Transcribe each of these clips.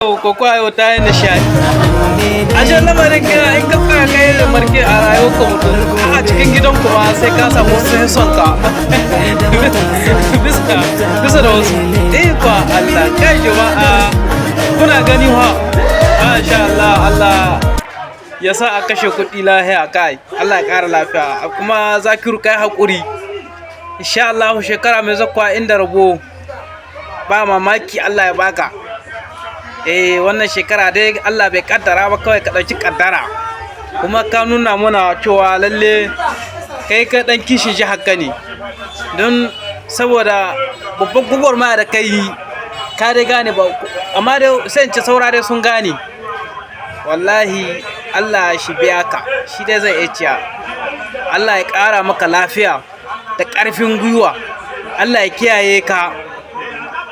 Koko ayo ta yi nishaɗi. Ashe lamarin ka in ka tsaya kai da marke a rayuwar ka mutum a cikin gidan kuma sai ka samu sai son ka. Bisa da wasu. Kwa Allah kai jama'a kuna gani ha. Masha Allah Allah ya sa a kashe kuɗi lahiya kai. Allah ya ƙara lafiya kuma Zakiru kai haƙuri. Insha Allah shekara mai zakwa inda rabo ba mamaki Allah ya baka. Wannan shekara dai Allah bai kaddara ba kawai ka ɗauki kaddara kuma ka nuna mana cewa lalle kai ka ɗan kishin jihar ka ne don saboda babban gwagwarmaya da kai ka dai gane ba amma dai sai in ce saura dai sun gane wallahi Allah shi biya ka shi dai zai iya Allah ya ƙara maka lafiya da ƙarfin gwiwa Allah ya kiyaye ka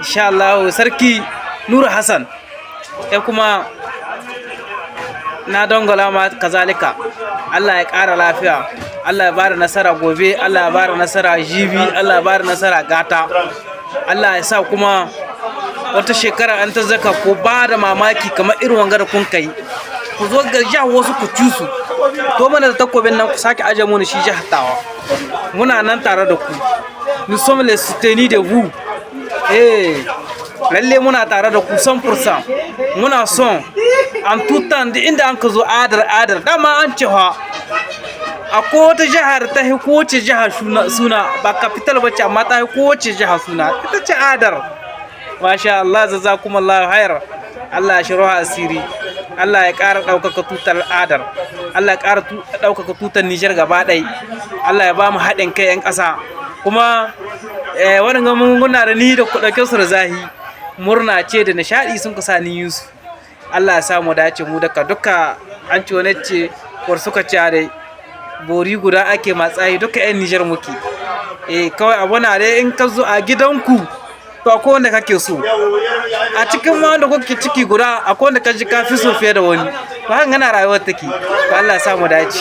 insha Allah sarki Nura Hassan ya kuma na dangala ma kazalika Allah ya ƙara lafiya Allah ya bada nasara gobe Allah ya bada nasara jibi Allah ya bada nasara gata Allah ya sa kuma wata shekara an ta zaka ko ba da mamaki kamar irin wanga da kun kai ku zo ga jihar wasu ku ci su to mana da takobin nan ku sake aje mu shi jihar tawa muna nan tare da ku nous sommes les soutenus de vous lalle muna tare da ku 100% muna son an tutan da inda an ka zo adar dama an cewa akwai wata jihar ta hi kowace jihar suna ba capital bace amma ta hi kowace jihar suna ita ce adar masha Allah jazakumullahu khair Allah ya shiro asiri Allah ya ƙara ɗaukaka tutar adar Allah ya ƙara ɗaukaka tutar Nijar gaba ɗaya Allah ya ba mu haɗin kai 'yan ƙasa kuma waɗanda muna da ni da kuɗaƙen su da zahi murna ce da nishaɗi sun kusa ni Yusuf Allah ya samu dace mu duka an ci wani ce war suka ci dai bori guda ake matsayi duka 'yan Nijar muke kawai abu na dai in ka zo a gidanku to akwai wanda kake so a cikin ma wanda kuke ciki guda akwai wanda ka ji ka fi so fiye da wani to haka gana rayuwar take to Allah ya samu dace